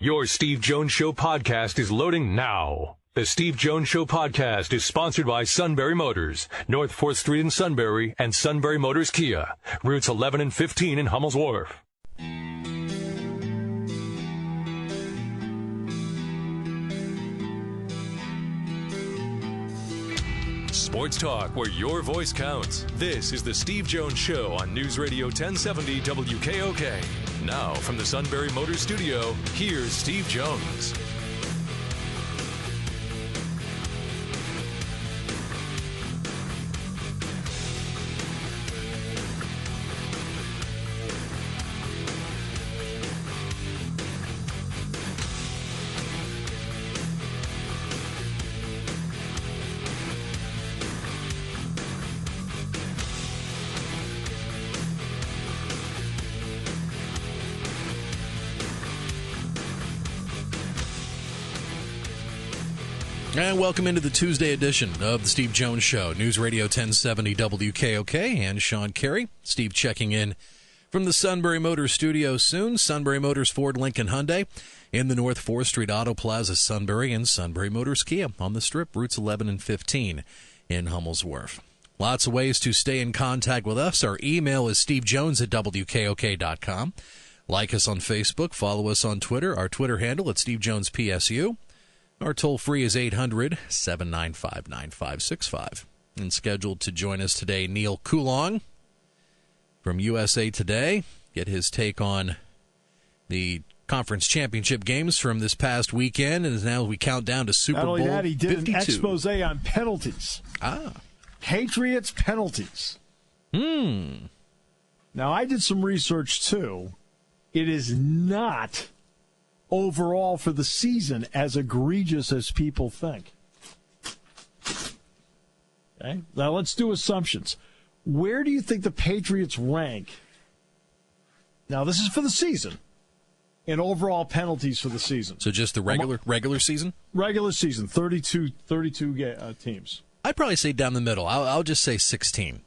Your Steve Jones Show podcast is loading now. The Steve Jones Show podcast is sponsored by Sunbury Motors, North 4th Street in Sunbury, and Sunbury Motors Kia, routes 11 and 15 in Hummel's Wharf. Sports talk where your voice counts. This is the Steve Jones Show on News Radio 1070 WKOK. Now, from the Sunbury Motors Studio, here's Steve Jones. And welcome into the Tuesday edition of the Steve Jones Show. News Radio 1070 WKOK and Sean Carey. Steve checking in from the Sunbury Motors studio soon. Sunbury Motors, Ford, Lincoln, Hyundai in the North 4th Street Auto Plaza, Sunbury, and Sunbury Motors Kia on the Strip, routes 11 and 15 in Hummel's Wharf. Lots of ways to stay in contact with us. Our email is stevejones@wkok.com. Like us on Facebook. Follow us on Twitter. Our Twitter handle at SteveJonesPSU. Our toll-free is 800-795-9565. And scheduled to join us today, Neal Coolong from USA Today. Get his take on the conference championship games from this past weekend. And now we count down to Super Bowl 52. Not only that, he did an expose on penalties. Patriots penalties. Now, I did some research, too. It is not overall for the season as egregious as people think. Okay, now let's do assumptions. Where do you think the Patriots rank? Now, this is for the season. In overall penalties for the season. So just the regular season? Regular season, 32 teams. I'd probably say down the middle. I'll just say 16.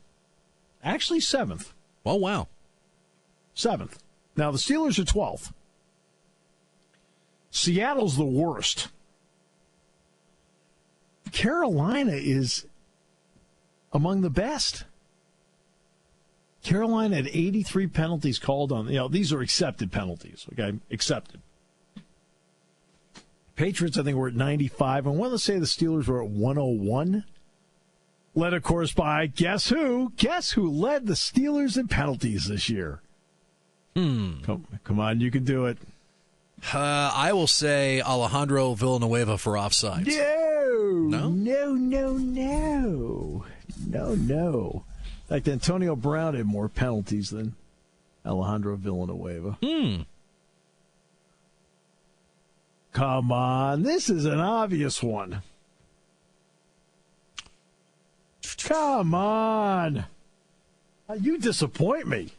Actually, 7th. Oh, wow. 7th. Now, the Steelers are 12th. Seattle's the worst. Carolina is among the best. Carolina had 83 penalties called on. These are accepted penalties, okay? Accepted. Patriots, I think, were at 95. And let's say the Steelers were at 101. Led, of course, by guess who? Guess who led the Steelers in penalties this year? Come on, you can do it. I will say Alejandro Villanueva for offsides. No. In fact, Antonio Brown had more penalties than Alejandro Villanueva. Come on, this is an obvious one. Come on. You disappoint me.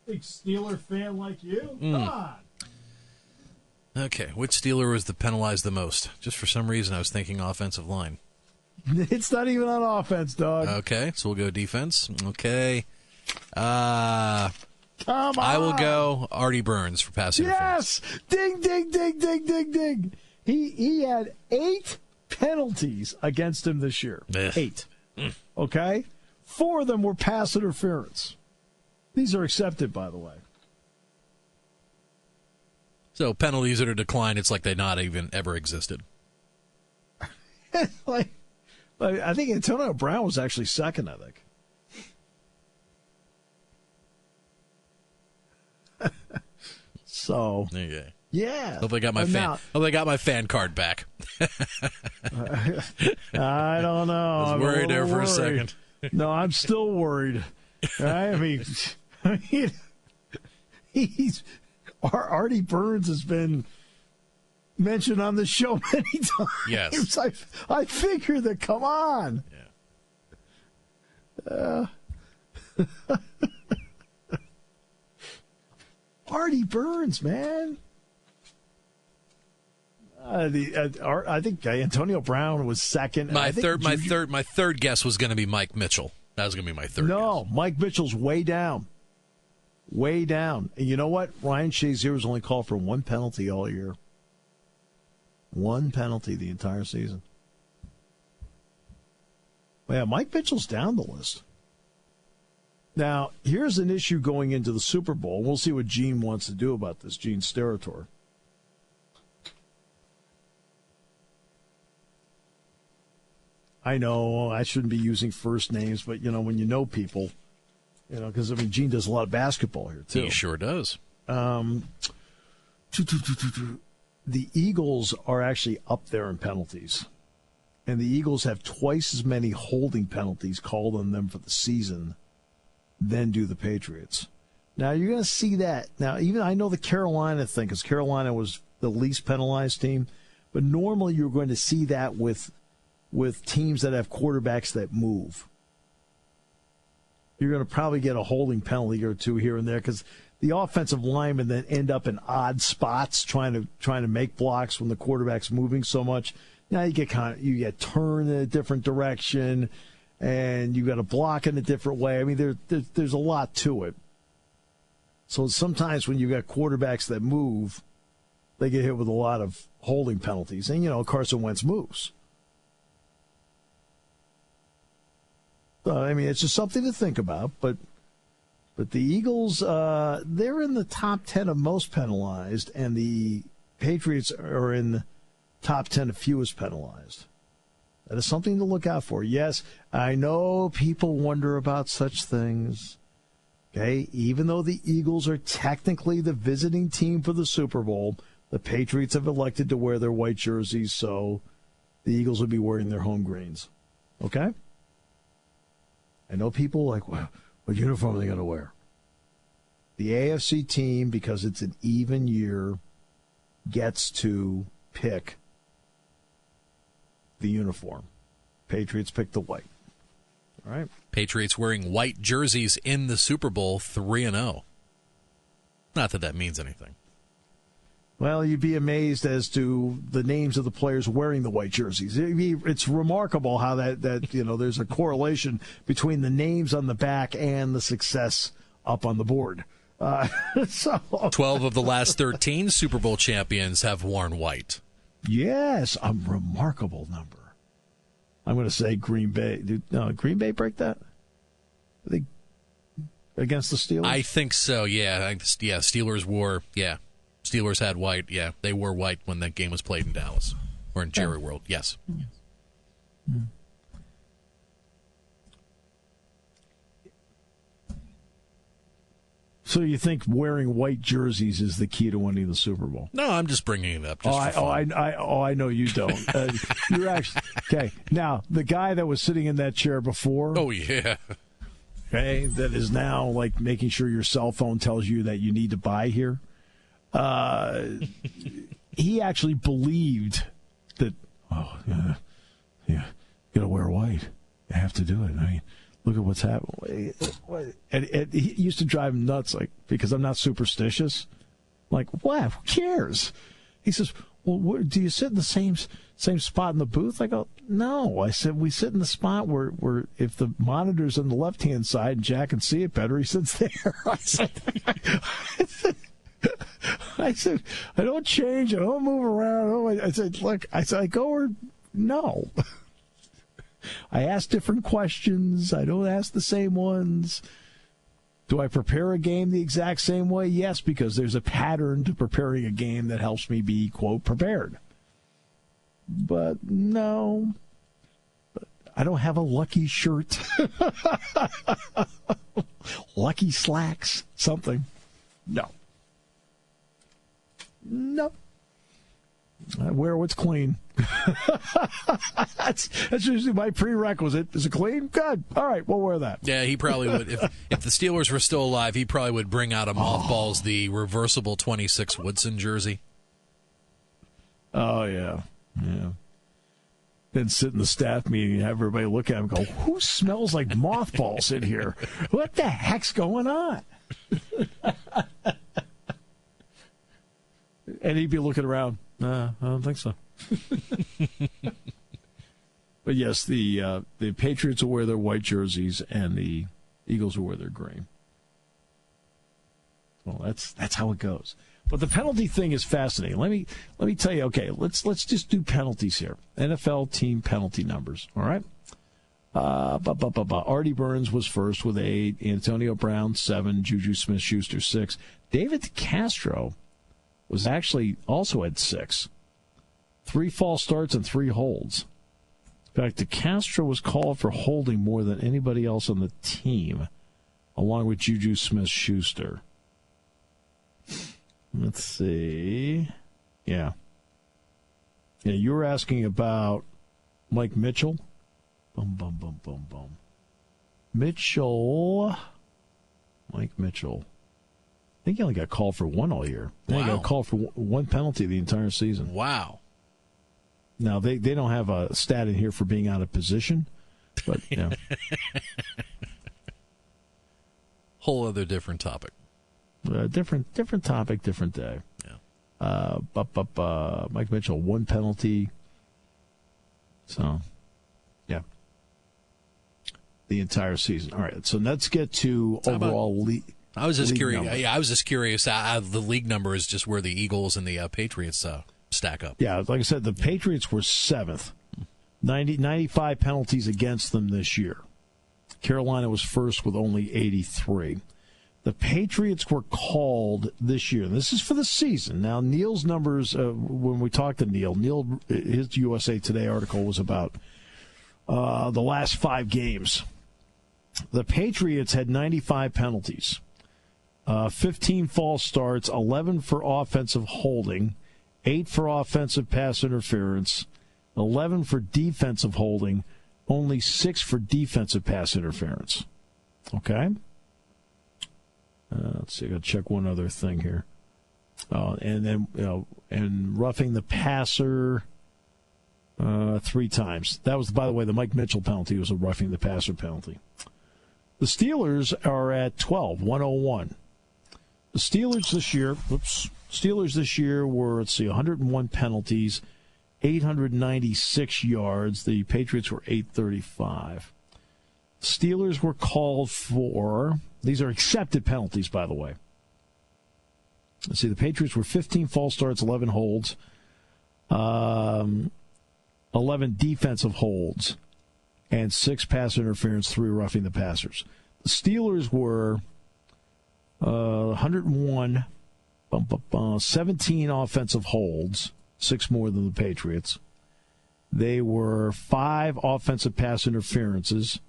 Big Steeler fan like you? Come on. Okay, which Steeler was the penalized the most? Just for some reason, I was thinking offensive line. It's not even on offense, dog. Okay, so we'll go defense. Okay. Come on. I will go Artie Burns for passing interference. Yes! Ding, ding, ding, ding, ding, ding. He had 8 penalties against him this year. 8. Okay? 4 of them were pass interference. These are accepted, by the way. So penalties that are declined, it's like they not even ever existed. I think Antonio Brown was actually second, I think. So, okay. Yeah. Hope I got my my fan card back. I don't know. I was worried there for a second. No, I'm still worried. I mean, Artie Burns has been mentioned on the show many times. Yes. I figure that, come on. Yeah. Artie Burns, man. I think Antonio Brown was second. My third guess was going to be Mike Mitchell. That was going to be my third guess. No, Mike Mitchell's way down. way down. And you know what? Ryan Shazier's only called for one penalty all year. One penalty the entire season. Well, yeah, Mike Mitchell's down the list. Now, here's an issue going into the Super Bowl. We'll see what Gene wants to do about this, Gene Steratore. I know I shouldn't be using first names, but, when you know people, because, Gene does a lot of basketball here, too. He sure does. The Eagles are actually up there in penalties. And the Eagles have twice as many holding penalties called on them for the season than do the Patriots. Now, you're going to see that. Now, even I know the Carolina thing, because Carolina was the least penalized team, but normally you're going to see that with teams that have quarterbacks that move. You're going to probably get a holding penalty or two here and there because the offensive linemen then end up in odd spots trying to make blocks when the quarterback's moving so much. Now you get turned in a different direction, and you got to block in a different way. I mean, there's a lot to it. So sometimes when you got quarterbacks that move, they get hit with a lot of holding penalties, and Carson Wentz moves. It's just something to think about, but the Eagles, they're in the top 10 of most penalized, and the Patriots are in the top 10 of fewest penalized. That is something to look out for. Yes, I know people wonder about such things. Okay, even though the Eagles are technically the visiting team for the Super Bowl, the Patriots have elected to wear their white jerseys, so the Eagles will be wearing their home greens. Okay? I know people like, well, what uniform are they going to wear? The AFC team, because it's an even year, gets to pick the uniform. Patriots pick the white. All right. Patriots wearing white jerseys in the Super Bowl 3-0. Not that means anything. Well, you'd be amazed as to the names of the players wearing the white jerseys. It's remarkable how that there's a correlation between the names on the back and the success up on the board. 12 of the last 13 Super Bowl champions have worn white. Yes, a remarkable number. I'm going to say Green Bay. Did Green Bay break that? I think against the Steelers? I think so, yeah. Steelers wore, Steelers had white, yeah. They wore white when that game was played in Dallas. Or in Jerry World, yes. Mm-hmm. So you think wearing white jerseys is the key to winning the Super Bowl? No, I'm just bringing it up. Just for fun. I know you don't. You're actually okay. Now the guy that was sitting in that chair before. Oh yeah. Okay, that is now like making sure your cell phone tells you that you need to buy here. He actually believed that. Oh yeah, gotta wear white. You have to do it. I mean. Look at what's happening. And he used to drive him nuts, like, because I'm not superstitious. Like, what? Who cares? He says, well, do you sit in the same spot in the booth? I go, no. I said, we sit in the spot where if the monitor's on the left-hand side and Jack can see it better, he sits there. I said, I don't change. I don't move around. I said, look, I go where, no. I ask different questions. I don't ask the same ones. Do I prepare a game the exact same way? Yes, because there's a pattern to preparing a game that helps me be, quote, prepared. But no, I don't have a lucky shirt. Lucky slacks, something. No. I wear what's clean. That's usually my prerequisite. Is it clean? Good. All right, we'll wear that. Yeah, he probably would. If the Steelers were still alive, he probably would bring out a mothballs the reversible 26 Woodson jersey. Oh, yeah. Then sit in the staff meeting and have everybody look at him and go, who smells like mothballs in here? What the heck's going on? And he'd be looking around. I don't think so. But yes, the Patriots will wear their white jerseys and the Eagles will wear their green. Well, that's how it goes. But the penalty thing is fascinating. Let me tell you. Okay, let's just do penalties here. NFL team penalty numbers. All right. Artie Burns was first with 8. Antonio Brown 7. Juju Smith-Schuster 6. David Castro was actually also at 6. 3 false starts and 3 holds. In fact, DeCastro was called for holding more than anybody else on the team, along with Juju Smith-Schuster. Let's see. Yeah, you were asking about Mike Mitchell. Mike Mitchell. I think he only got called for 1 all year. Wow. He got called for 1 penalty the entire season. Wow. Now, they don't have a stat in here for being out of position, but, Whole other different topic. Different topic, different day. Yeah. Mike Mitchell, 1 penalty. So, yeah. The entire season. All right, so let's get to overall league. I was just curious. Numbers. Yeah, I was just curious. The league number is just where the Eagles and the Patriots stack up. Yeah, like I said, the Patriots were 7th. 95 penalties against them this year. Carolina was first with only 83. The Patriots were called this year. This is for the season. Now, Neal's numbers, when we talked to Neal, his USA Today article was about the last 5 games. The Patriots had 95 penalties, 15 false starts, 11 for offensive holding, 8 for offensive pass interference, 11 for defensive holding, only 6 for defensive pass interference. Okay? Let's see, I got to check one other thing here. And then, and roughing the passer 3 times. That was, by the way, the Mike Mitchell penalty was a roughing the passer penalty. The Steelers are at 12, 101. The Steelers this year were, 101 penalties, 896 yards. The Patriots were 835. Steelers were called for, these are accepted penalties, by the way. Let's see, the Patriots were 15 false starts, 11 holds, 11 defensive holds, and 6 pass interference, 3 roughing the passers. The Steelers were 101, 17 offensive holds, 6 more than the Patriots. They were 5 offensive pass interferences,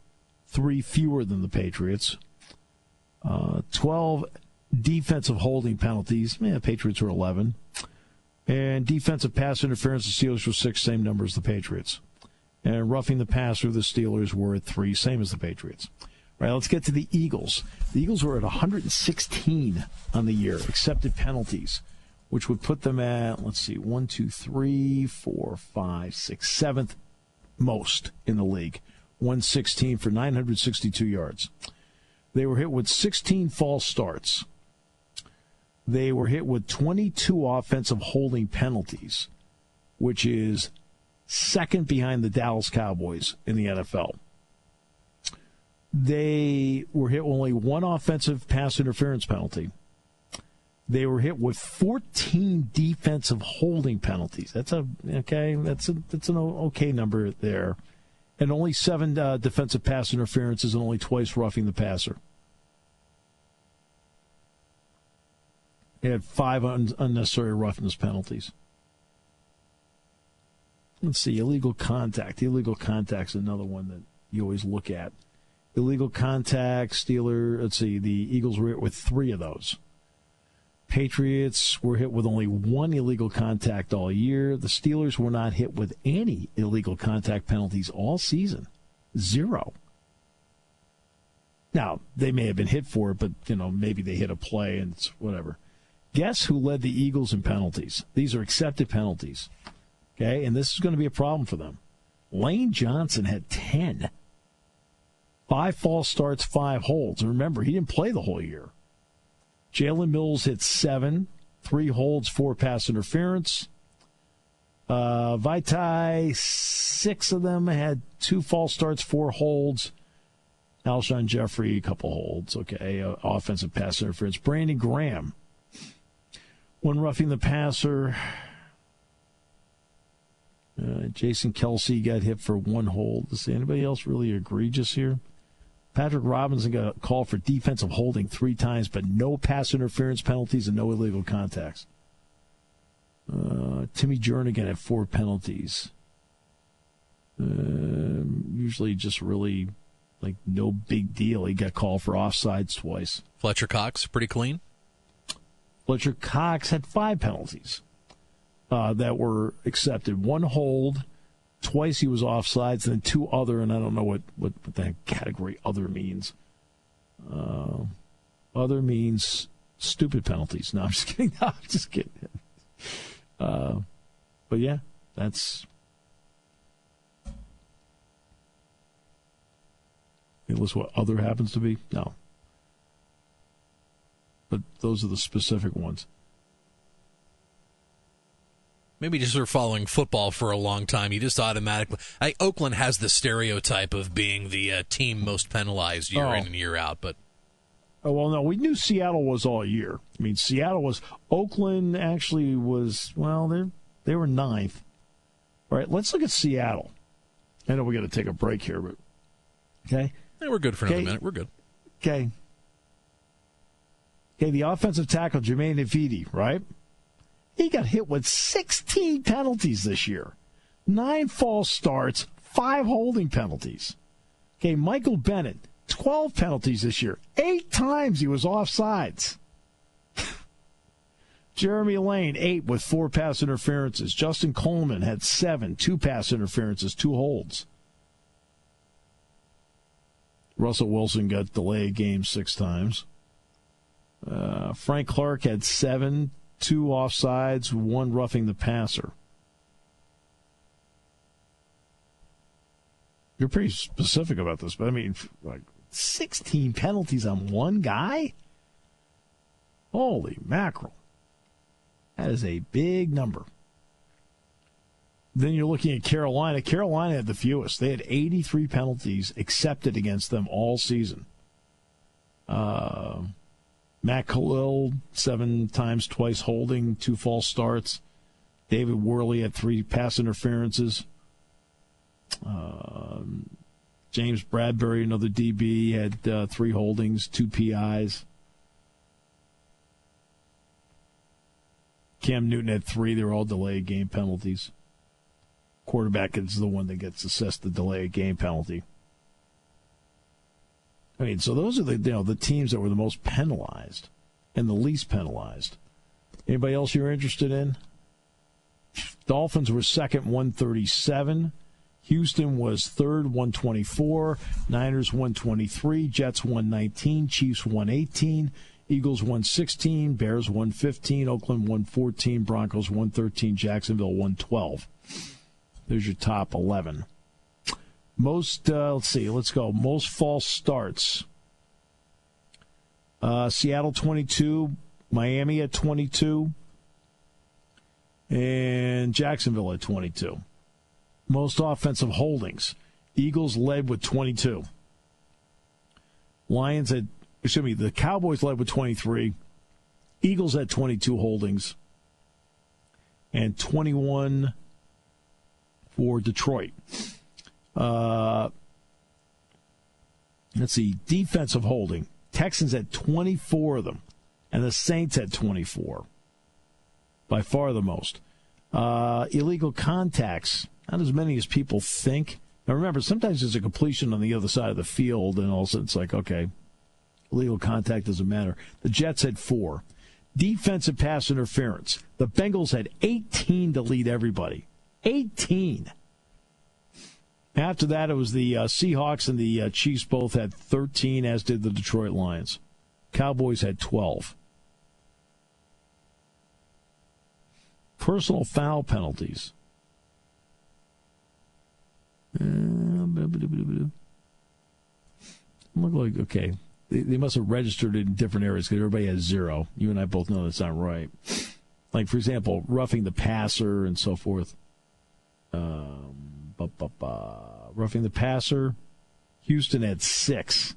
3 fewer than the Patriots. 12 defensive holding penalties. The Patriots were 11. And defensive pass interference, the Steelers were 6, same number as the Patriots. And roughing the passer, the Steelers were at 3, same as the Patriots. All right, let's get to the Eagles. The Eagles were at 116 on the year, accepted penalties, which would put them at, 1, 2, 3, 4, 5, 6, 7th most in the league. 116 for 962 yards. They were hit with 16 false starts. They were hit with 22 offensive holding penalties, which is second behind the Dallas Cowboys in the NFL. They were hit with only 1 offensive pass interference penalty. They were hit with 14 defensive holding penalties. That's an okay number there. And only 7 defensive pass interferences and only twice roughing the passer. They had 5 unnecessary roughness penalties. Let's see, illegal contact. Illegal contact's another one that you always look at. Illegal contact, the Eagles were hit with 3 of those. Patriots were hit with only 1 illegal contact all year. The Steelers were not hit with any illegal contact penalties all season. 0. Now, they may have been hit for it, but, maybe they hit a play and it's whatever. Guess who led the Eagles in penalties? These are accepted penalties. Okay, and this is going to be a problem for them. Lane Johnson had 10. 5 false starts, 5 holds. And remember, he didn't play the whole year. Jalen Mills hit 7, 3 holds, 4 pass interference. Vitae, 6 of them had 2 false starts, 4 holds. Alshon Jeffrey, a couple holds. Okay, offensive pass interference. Brandon Graham, one roughing the passer. Jason Kelsey got hit for one hold. Is anybody else really egregious here? Patrick Robinson got a call for defensive holding 3 times, but no pass interference penalties and no illegal contacts. Timmy Jernigan had 4 penalties. Usually just really like no big deal. He got called for offsides twice. Fletcher Cox, pretty clean. Fletcher Cox had 5 penalties that were accepted. 1 hold, twice he was offsides, and then 2 other, and I don't know what the category other means. Other means stupid penalties. No, I'm just kidding. No, I'm just kidding. But yeah, that's... List what other happens to be? No. But those are the specific ones. Maybe just for following football for a long time, you just automatically... Oakland has the stereotype of being the team most penalized year in and year out, but... Oh, well, no, we knew Seattle was all year. I mean, Seattle was... Oakland actually was, well, they were 9th. All right, let's look at Seattle. I know we got to take a break here, but... Okay? Yeah, we're good for another minute. We're good. Okay. Okay, the offensive tackle, Jermaine Navidi, right? He got hit with 16 penalties this year. 9 false starts, 5 holding penalties. Okay, Michael Bennett, 12 penalties this year. 8 times he was offsides. Jeremy Lane, 8 with 4 pass interferences. Justin Coleman had 7, 2 pass interferences, 2 holds. Russell Wilson got delayed game 6 times. Frank Clark had 7, 2 offsides, 1 roughing the passer. You're pretty specific about this, but I mean, like 16 penalties on one guy? Holy mackerel. That is a big number. Then you're looking at Carolina. Carolina had the fewest. They had 83 penalties accepted against them all season. Matt Khalil, 7 times, twice holding, 2 false starts. David Worley had 3 pass interferences. James Bradbury, another DB, had 3 holdings, 2 PIs. Cam Newton had 3. They were all delayed game penalties. Quarterback is the one that gets assessed the delayed game penalty. I mean, so those are the teams that were the most penalized and the least penalized. Anybody else you're interested in? Dolphins were second, 137. Houston was third, 124. Niners, 123. Jets, 119. Chiefs, 118. Eagles, 116. Bears, 115. Oakland, 114. Broncos, 113. Jacksonville, 112. There's your top 11. Most, let's go. Most false starts. Seattle, 22. Miami at 22. And Jacksonville at 22. Most offensive holdings. Eagles led with 22. The Cowboys led with 23. Eagles had 22 holdings. And 21 for Detroit. Let's see, defensive holding. Texans had 24 of them, and the Saints had 24. By far the most. Illegal contacts, not as many as people think. Now remember, sometimes there's a completion on the other side of the field, and all of a sudden it's like, okay, illegal contact doesn't matter. The Jets had 4. Defensive pass interference. The Bengals had 18 to lead everybody. 18. After that, it was the Seahawks and the Chiefs both had 13, as did the Detroit Lions. Cowboys had 12. Personal foul penalties. Look like, okay, they must have registered it in different areas because everybody has 0. You and I both know that's not right. Like, for example, roughing the passer and so forth. Roughing the passer, Houston had 6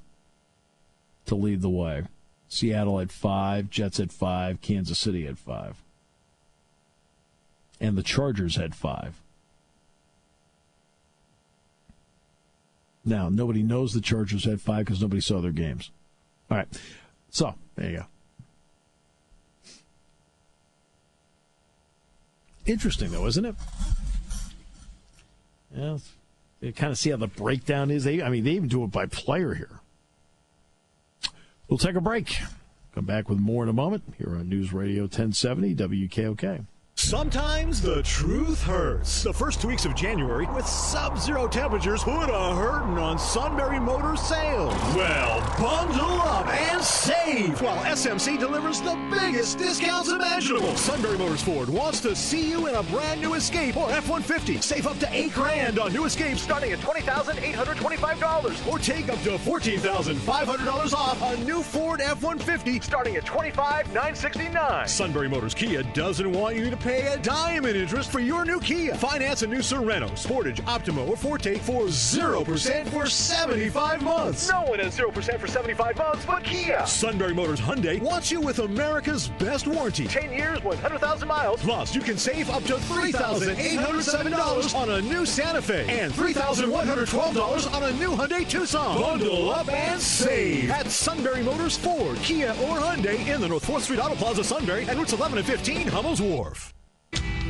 to lead the way. Seattle had 5, Jets had 5, Kansas City had 5. And the Chargers had 5. Now, nobody knows the Chargers had 5 because nobody saw their games. All right. So, there you go. Interesting, though, isn't it? Yeah, you kind of see how the breakdown is. They even do it by player here. We'll take a break. Come back with more in a moment here on News Radio 1070 WKOK. Sometimes the truth hurts. The first 2 weeks of January with sub-zero temperatures put a hurtin' on Sunbury Motors sales. Well, bundle up and save while SMC delivers the biggest discounts imaginable. Sunbury Motors Ford wants to see you in a brand new Escape or F-150. Save up to $8,000 on new Escapes starting at $20,825. Or take up to $14,500 off a new Ford F-150 starting at $25,969. Sunbury Motors Kia doesn't want you to pay a dime in interest for your new Kia. Finance a new Sorento, Sportage, Optima, or Forte for 0% for 75 months. No one has 0% for 75 months but Kia. Sunbury Motors Hyundai wants you with America's best warranty. 10 years, 100,000 miles. Plus, you can save up to $3,807 on a new Santa Fe and $3,112 on a new Hyundai Tucson. Bundle up and save at Sunbury Motors Ford, Kia, or Hyundai in the North 4th Street Auto Plaza, Sunbury, and routes 11 and 15, Hummel's Wharf.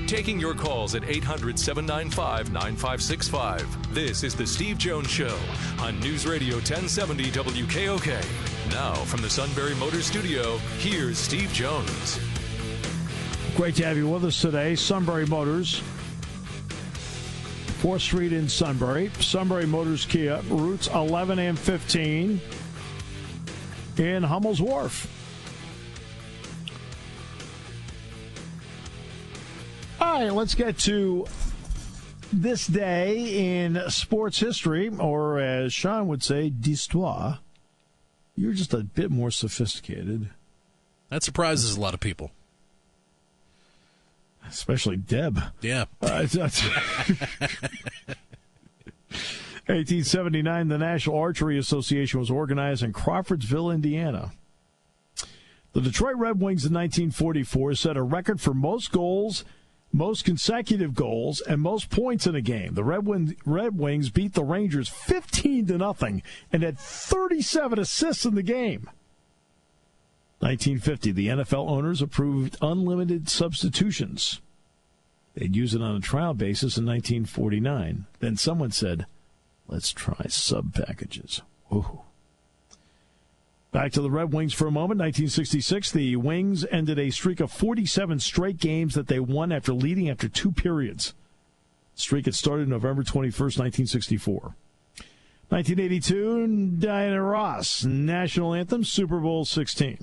Taking your calls at 800-795-9565. This is the Steve Jones Show on News Radio 1070 WKOK. Now, from the Sunbury Motors Studio, here's Steve Jones. Great to have you with us today. Sunbury Motors, 4th Street in Sunbury. Sunbury Motors Kia, routes 11 and 15 in Hummel's Wharf. All right, let's get to this day in sports history, or as Sean would say, d'histoire. You're just a bit more sophisticated. That surprises a lot of people. Especially Deb. Yeah. 1879, the National Archery Association was organized in Crawfordsville, Indiana. The Detroit Red Wings in 1944 set a record for most goals, most consecutive goals, and most points in a game. The Red Wings beat the Rangers 15-0 and had 37 assists in the game. 1950, the NFL owners approved unlimited substitutions. They'd use it on a trial basis in 1949. Then someone said, let's try sub-packages. Ooh. Back to the Red Wings for a moment. 1966, the Wings ended a streak of 47 straight games that they won after leading after 2 periods. The streak had started November 21st, 1964. 1982, Diana Ross, National Anthem, Super Bowl 16.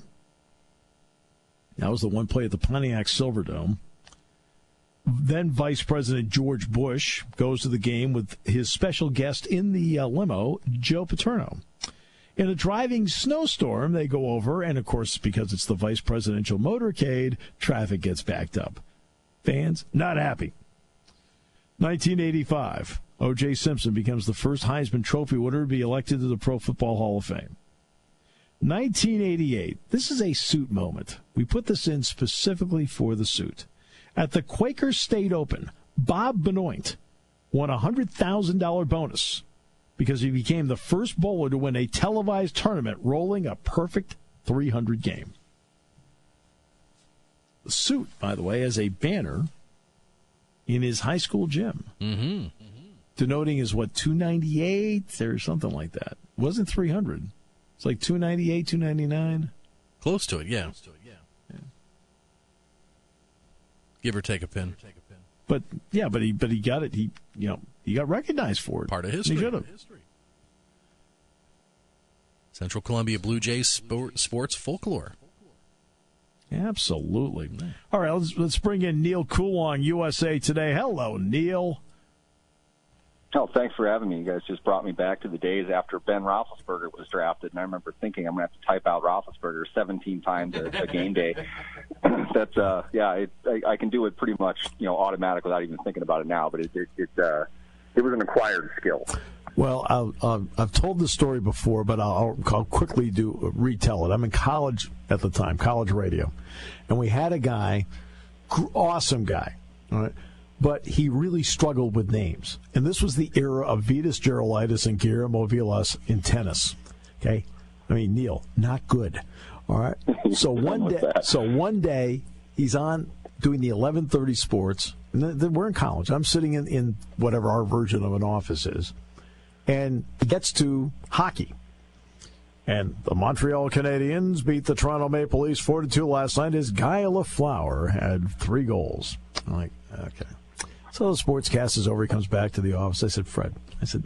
That was the one play at the Pontiac Silverdome. Then Vice President George Bush goes to the game with his special guest in the limo, Joe Paterno. In a driving snowstorm, they go over, and of course, because it's the vice presidential motorcade, traffic gets backed up. Fans, not happy. 1985, O.J. Simpson becomes the first Heisman Trophy winner to be elected to the Pro Football Hall of Fame. 1988, this is a suit moment. We put this in specifically for the suit. At the Quaker State Open, Bob Benoit won a $100,000 bonus because he became the first bowler to win a televised tournament rolling a perfect 300 game. The suit, by the way, has a banner in his high school gym. Mm-hmm. Denoting is, 298 or something like that. It wasn't 300. It's like 298, 299. Close to it, yeah. Yeah. Give or take a pin. But he got it. He got recognized for it. Part of history. He should have. Central Columbia Blue Jays sports folklore. Absolutely. All right, let's bring in Neal Coolong, USA Today. Hello, Neal. Oh, thanks for having me. You guys just brought me back to the days after Ben Roethlisberger was drafted, and I remember thinking I'm going to have to type out Roethlisberger 17 times a game day. That's I can do it pretty much automatic without even thinking about it now. But it was an acquired skill. Well, I've told this story before, but I'll quickly retell it. I'm in college at the time, college radio, and we had a guy, awesome guy, all right, but he really struggled with names. And this was the era of Vitas Gerulaitis and Guillermo Vilas in tennis. Okay, I mean Neal, not good. All right. So one day he's on doing the 11:30 sports. And we're in college. I'm sitting in whatever our version of an office is. And he gets to hockey. And the Montreal Canadiens beat the Toronto Maple Leafs 4-2 last night as Guy Lafleur had 3 goals. I'm like, okay. So the sportscast is over. He comes back to the office. I said, Fred, I said,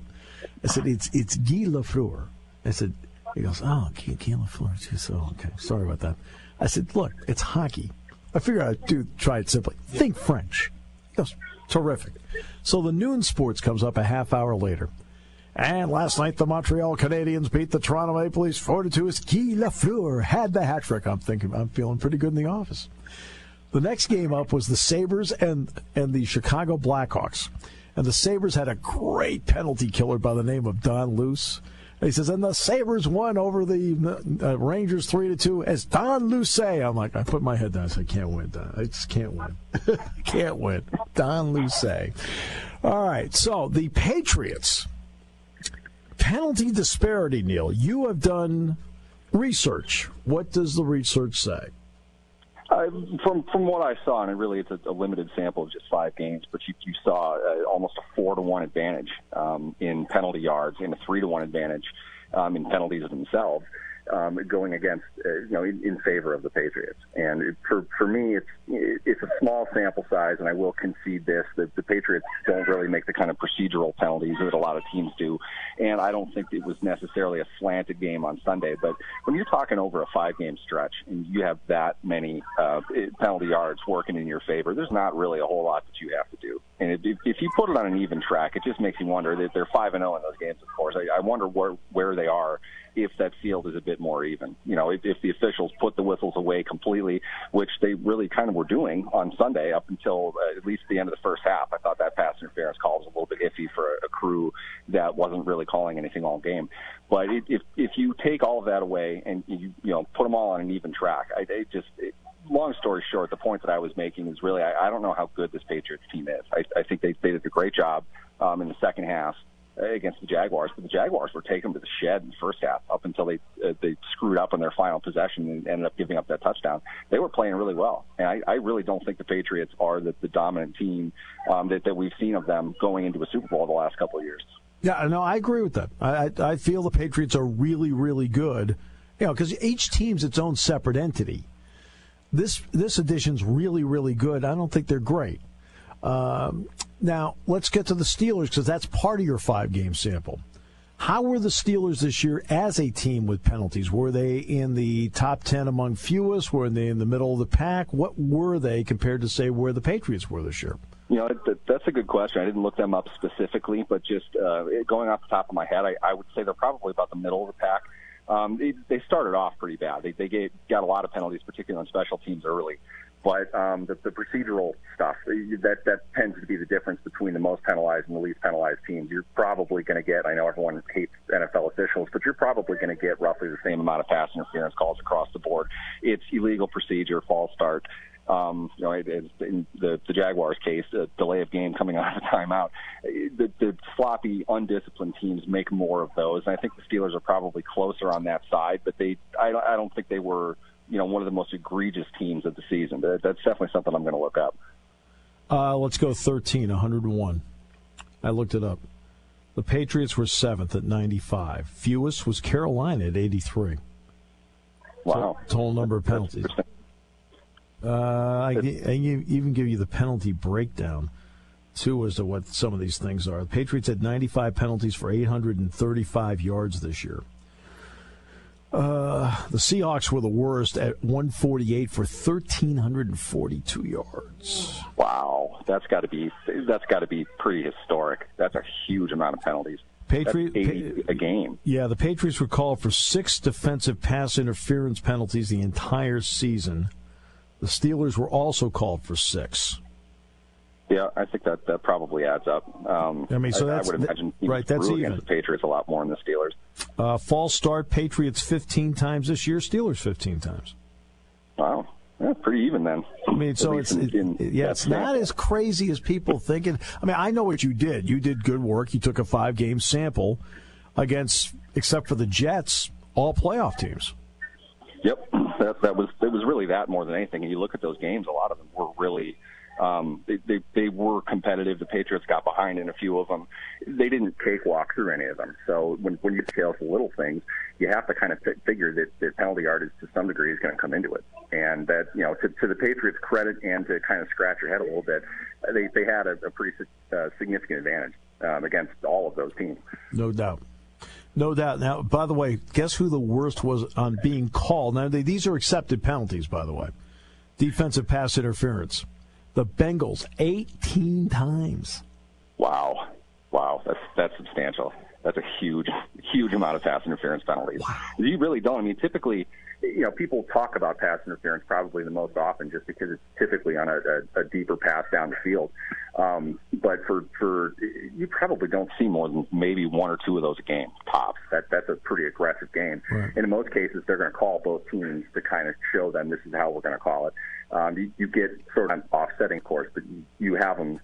it's Guy Lafleur. I said, he goes, oh, Guy Lafleur. So, okay, sorry about that. I said, look, it's hockey. I figured I'd try it simply. Think French. He goes, terrific. So the noon sports comes up a half hour later. And last night, the Montreal Canadiens beat the Toronto Maple Leafs 4-2 as Guy Lafleur had the hat trick. I'm feeling pretty good in the office. The next game up was the Sabres and the Chicago Blackhawks. And the Sabres had a great penalty killer by the name of Don Luce. He says, and the Sabres won over the Rangers 3-2 as Don Luce. I'm like, I put my head down. I said, I can't win, Don. I just can't win. Can't win. Don Luce. All right, so the Patriots. Penalty disparity, Neal. You have done research. What does the research say? From what I saw, and really it's a limited sample of just 5 games, but you saw almost a 4-1 advantage in penalty yards and a 3-1 advantage in penalties themselves going against, in favor of the Patriots. And for me, it's a small sample size, and I will concede this, that the Patriots don't really make the kind of procedural penalties that a lot of teams do. And I don't think it was necessarily a slanted game on Sunday. But when you're talking over a 5-game stretch and you have that many penalty yards working in your favor, there's not really a whole lot that you have to do. And if you put it on an even track, it just makes you wonder that they're 5-0 in those games, of course. I wonder where they are if that field is a bit more even. If the officials put the whistles away completely, which they really kind of were doing on Sunday up until at least the end of the first half. I thought that pass interference call was a little bit iffy for a crew that wasn't really calling anything all game. But if you take all of that away and you put them all on an even track, long story short, the point that I was making is really I don't know how good this Patriots team is. I think they did a great job in the second half against the Jaguars, but the Jaguars were taken to the shed in the first half up until they screwed up on their final possession and ended up giving up that touchdown. They were playing really well, and I really don't think the Patriots are the dominant team that we've seen of them going into a Super Bowl the last couple of years. Yeah, no, I agree with that. I feel the Patriots are really, really good, because each team's its own separate entity. This edition's really, really good. I don't think they're great. Now, let's get to the Steelers, because that's part of your 5-game sample. How were the Steelers this year as a team with penalties? Were they in the top 10 among fewest? Were they in the middle of the pack? What were they compared to, say, where the Patriots were this year? That's a good question. I didn't look them up specifically, but just going off the top of my head, I would say they're probably about the middle of the pack. They started off pretty bad. They got a lot of penalties, particularly on special teams early. But the procedural stuff, that tends to be the difference between the most penalized and the least penalized teams. You're probably going to get, I know everyone hates NFL officials, but you're probably going to get roughly the same amount of pass interference calls across the board. It's illegal procedure, false start. In the Jaguars case, a delay of game coming out of a timeout. The sloppy, undisciplined teams make more of those. And I think the Steelers are probably closer on that side, but I don't think they were one of the most egregious teams of the season. That's definitely something I'm going to look up. Let's go 13, 101. I looked it up. The Patriots were 7th at 95. Fewest was Carolina at 83. Wow. Total number of penalties. I even give you the penalty breakdown, too, as to what some of these things are. The Patriots had 95 penalties for 835 yards this year. The Seahawks were the worst at 148 for 1,342 yards. Wow, that's got to be pretty historic. That's a huge amount of penalties. A game. Yeah, the Patriots were called for 6 defensive pass interference penalties the entire season. The Steelers were also called for 6. Yeah, I think that probably adds up. I would imagine right. That's even against the Patriots a lot more than the Steelers. False start: Patriots 15 times this year, Steelers 15 times. Wow, yeah, pretty even then. I mean, so it's not as crazy as people thinking. I mean, I know what you did. You did good work. You took a 5-game sample against, except for the Jets, all playoff teams. Yep, it was really that more than anything. And you look at those games, a lot of them were really. They were competitive. The Patriots got behind in a few of them. They didn't cakewalk through any of them. So when you scale to little things, you have to kind of figure that penalty yardage to some degree is going to come into it. And that, to the Patriots' credit and to kind of scratch your head a little bit, they had a pretty significant advantage against all of those teams. No doubt. No doubt. Now, by the way, guess who the worst was on being called? Now, these are accepted penalties, by the way. Defensive pass interference. The Bengals, 18 times. Wow. That's substantial. That's a huge amount of pass interference penalties. Wow. You really don't. I mean, typically, people talk about pass interference probably the most often just because it's typically on a deeper pass down the field. But for you probably don't see more than maybe one or two of those a game, tops. That's a pretty aggressive game. Right. And in most cases, they're going to call both teams to kind of show them this is how we're going to call it. You get sort of an offsetting course, but you have them,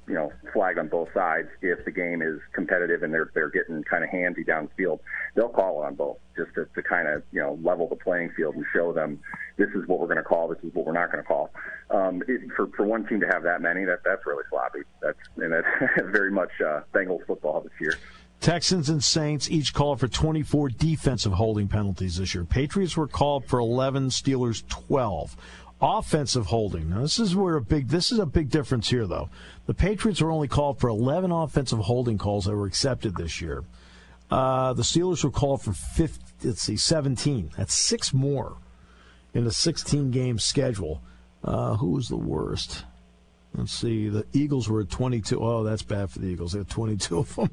flagged on both sides. If the game is competitive and they're getting kind of handsy down the field, they'll call it on both just to kind of, level the playing field and show them this is what we're going to call, this is what we're not going to call. For one team to have that many, that's really sloppy. That's very much Bengals football this year. Texans and Saints each called for 24 defensive holding penalties this year. Patriots were called for 11, Steelers 12. Offensive holding. Now, this is a big difference here, though. The Patriots were only called for 11 offensive holding calls that were accepted this year. The Steelers were called for 17. That's 6 more in a 16-game schedule. Who was the worst? Let's see. The Eagles were at 22. Oh, that's bad for the Eagles. They had 22 of them.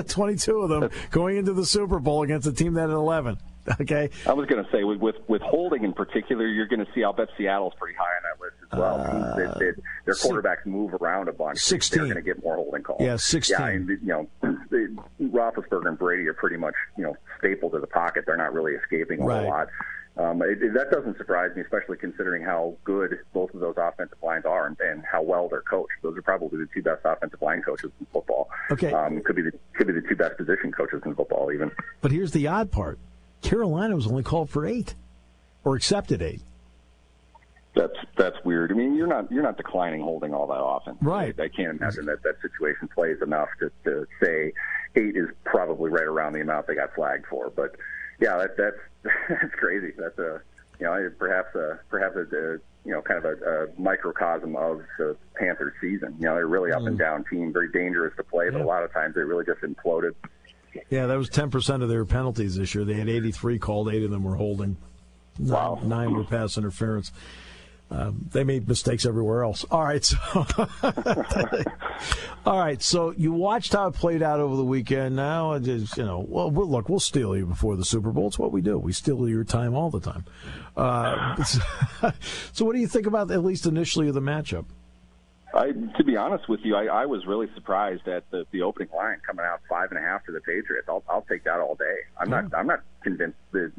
22 of them going into the Super Bowl against a team that had 11. Okay. I was going to say, with holding in particular, you're going to see, I'll bet Seattle's pretty high on that list as well. Their quarterbacks move around a bunch. 16. They're going to get more holding calls. Yeah, 16. Yeah, and, Roethlisberger and Brady are pretty much, stapled to the pocket. They're not really escaping a whole lot. That doesn't surprise me, especially considering how good both of those offensive lines are and how well they're coached. Those are probably the 2 best offensive line coaches in football. Okay. Could be the 2 best position coaches in football, even. But here's the odd part. Carolina was only called for 8, or accepted 8. That's weird. I mean, you're not declining holding all that often. Right. I can't imagine that situation plays enough to say 8 is probably right around the amount they got flagged for. But yeah, that's crazy. That's perhaps a kind of a microcosm of the Panthers season. They're really up and down team, very dangerous to play, but a lot of times they really just imploded. Yeah, that was 10% of their penalties this year. They had 83 called, 8 of them were holding. Wow. 9 were pass interference. They made mistakes everywhere else. All right, so you watched how it played out over the weekend. Now, we'll steal you before the Super Bowl. It's what we do. We steal your time all the time. So what do you think about, at least initially, of the matchup? To be honest with you, I was really surprised at the opening line coming out 5.5 for the Patriots. I'll take that all day. I'm not convinced the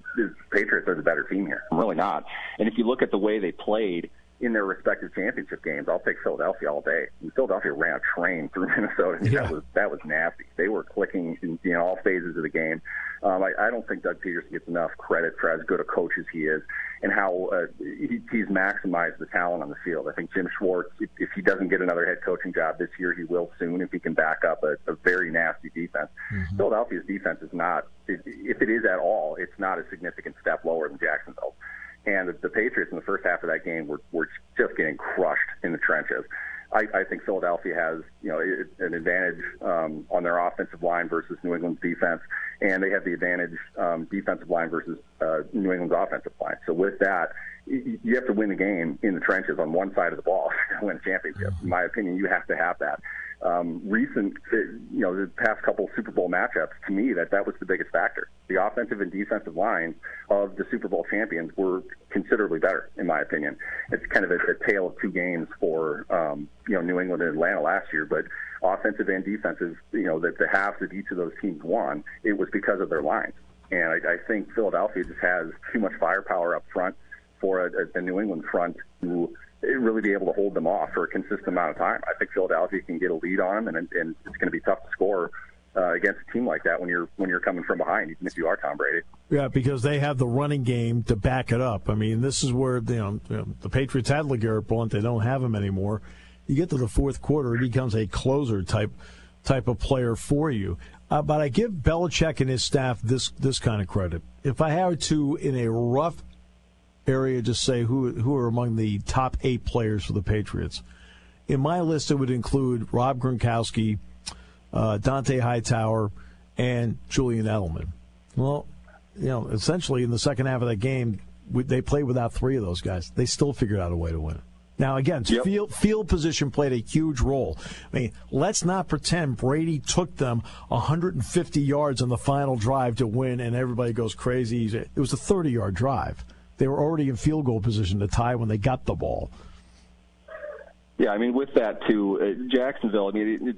Patriots are the better team here. I'm really not. And if you look at the way they played in their respective championship games, I'll take Philadelphia all day. And Philadelphia ran a train through Minnesota. Yeah. That was nasty. They were clicking in all phases of the game. I don't think Doug Peterson gets enough credit for as good a coach as he is and how he's maximized the talent on the field. I think Jim Schwartz, if he doesn't get another head coaching job this year, he will soon if he can back up a very nasty defense. Mm-hmm. Philadelphia's defense is not, if it is at all, it's not a significant step lower than Jacksonville's. And the Patriots in the first half of that game were just getting crushed in the trenches. I think Philadelphia has, an advantage on their offensive line versus New England's defense, and they have the advantage defensive line versus New England's offensive line. So with that, you have to win the game in the trenches on one side of the ball to win a championship. In my opinion, you have to have that. recent, the past couple Super Bowl matchups, to me, that was the biggest factor. The offensive and defensive lines of the Super Bowl champions were considerably better, in my opinion. It's kind of a tale of two games for, New England and Atlanta last year, but offensive and defensive, the halves that each of those teams won, it was because of their lines. And I think Philadelphia just has too much firepower up front for a New England front to really be able to hold them off for a consistent amount of time. I think Philadelphia can get a lead on them, and it's going to be tough to score against a team like that when you're coming from behind, even if you are Tom Brady. Yeah, because they have the running game to back it up. I mean, this is where the Patriots had LeGarrette Blount. They don't have him anymore. You get to the fourth quarter, he becomes a closer type of player for you. But I give Belichick and his staff this kind of credit. If I had to, in a rough area, just say who are among the top 8 players for the Patriots, in my list it would include Rob Gronkowski, Dante Hightower, and Julian Edelman. Well, essentially in the second half of that game, they played without 3 of those guys. They still figured out a way to win. Now, again, field position played a huge role. I mean, let's not pretend Brady took them 150 yards on the final drive to win, and everybody goes crazy. It was a 30-yard drive. They were already in field goal position to tie when they got the ball. Yeah, I mean, with that, too, Jacksonville, I mean,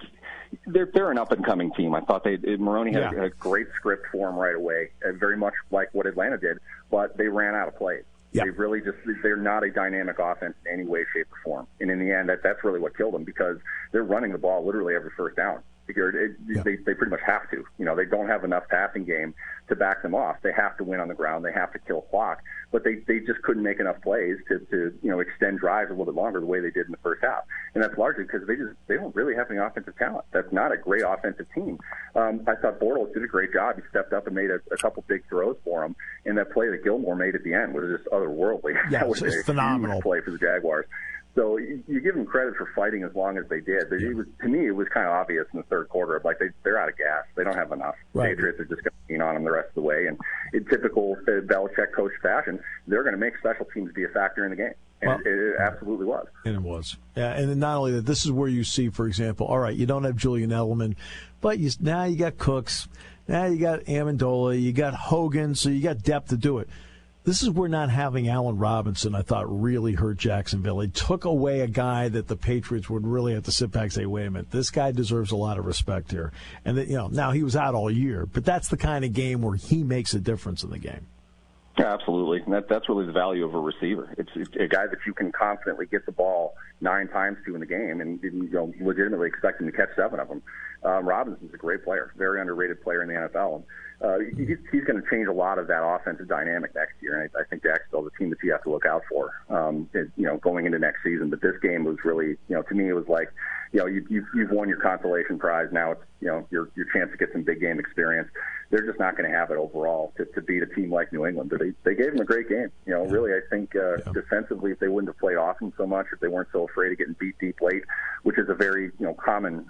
they're an up-and-coming team. I thought Maroney had a great script for them right away, very much like what Atlanta did, but they ran out of plays. Yep. They're not a dynamic offense in any way, shape, or form. And in the end, that's really what killed them, because they're running the ball literally every first down. They pretty much have to. They don't have enough passing game to back them off. They have to win on the ground. They have to kill clock. But they just couldn't make enough plays to extend drives a little bit longer the way they did in the first half. And that's largely because they don't really have any offensive talent. That's not a great offensive team. I thought Bortles did a great job. He stepped up and made a couple big throws for him. And that play that Gilmore made at the end was just otherworldly. Yeah, that was a phenomenal huge play for the Jaguars. So you give them credit for fighting as long as they did. To me, it was kind of obvious in the third quarter. Like they're out of gas. They don't have enough. Right. Patriots are just going to lean on them the rest of the way. And in typical Belichick coach fashion, they're going to make special teams be a factor in the game. And it absolutely was. And it was. Yeah, and not only that, this is where you see, for example, all right, you don't have Julian Edelman, but now you got Cooks, now you got Amendola, you got Hogan, so you got depth to do it. This is where not having Allen Robinson, I thought, really hurt Jacksonville. It took away a guy that the Patriots would really have to sit back and say, wait a minute, this guy deserves a lot of respect here. And now he was out all year, but that's the kind of game where he makes a difference in the game. Yeah, absolutely. And that's really the value of a receiver. It's a guy that you can confidently get the ball 9 times to in the game and legitimately expect him to catch 7 of them. Robinson's a great player, very underrated player in the NFL. He's going to change a lot of that offensive dynamic next year, and I think Jacksonville's a team that you have to look out for, going into next season. But this game was really, to me, it was like, you've won your consolation prize. Now it's, your chance to get some big game experience. They're just not going to have it overall to beat a team like New England. But they gave them a great game. Really, I think defensively, if they wouldn't have played often so much, if they weren't so afraid of getting beat deep late, which is a very common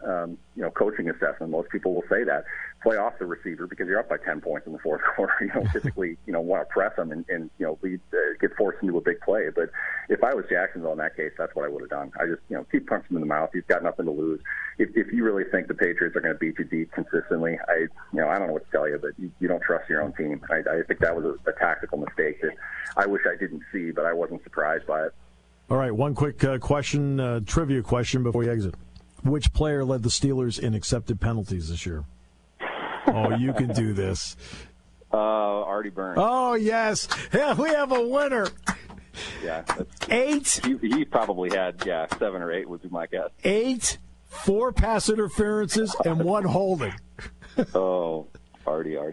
coaching assessment. Most people will say that. Play off the receiver because you're up by 10 points in the fourth quarter. You don't typically want to press them and get forced into a big play. But if I was Jacksonville in that case, that's what I would have done. I just keep punching him in the mouth. He's got nothing to lose. If you really think the Patriots are going to beat you deep consistently, I don't know what to tell you, but you don't trust your own team. I think that was a tactical mistake that I wish I didn't see, but I wasn't surprised by it. All right, one quick trivia question before we exit. Which player led the Steelers in accepted penalties this year? Oh, you can do this. Artie Burns. Oh, yes. Yeah, we have a winner. Yeah. 8. He probably had, 7 or 8 would be my guess. 8, 4 pass interferences, and 1 holding. Oh, Artie. I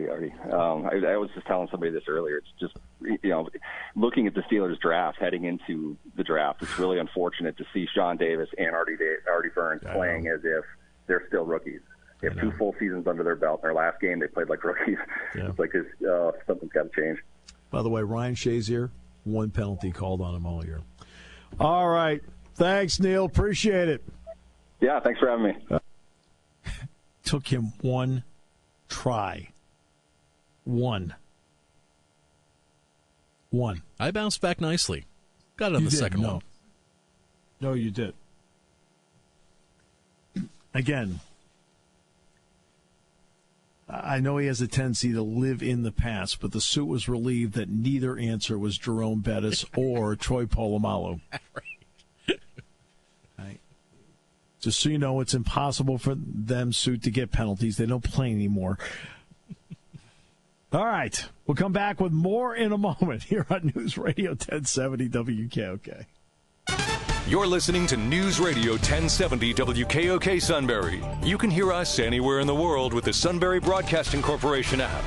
was just telling somebody this earlier. It's just, looking at the Steelers draft, heading into the draft, it's really unfortunate to see Sean Davis and Artie Burns playing as if they're still rookies. They have 2 full seasons under their belt. In their last game, they played like rookies. Yeah. It's like something's got to change. By the way, Ryan Shazier, 1 penalty called on him all year. All right. Thanks, Neal. Appreciate it. Yeah, thanks for having me. Took him 1 try. 1. I bounced back nicely. Got it on the second one. No, you did. again, I know he has a tendency to live in the past, but the suit was relieved that neither answer was Jerome Bettis or Troy Polamalu. Right. Just so you know, it's impossible for them suit to get penalties. They don't play anymore. All right. We'll come back with more in a moment here on News Radio 1070 WKOK. You're listening to News Radio 1070 WKOK Sunbury. You can hear us anywhere in the world with the Sunbury Broadcasting Corporation app.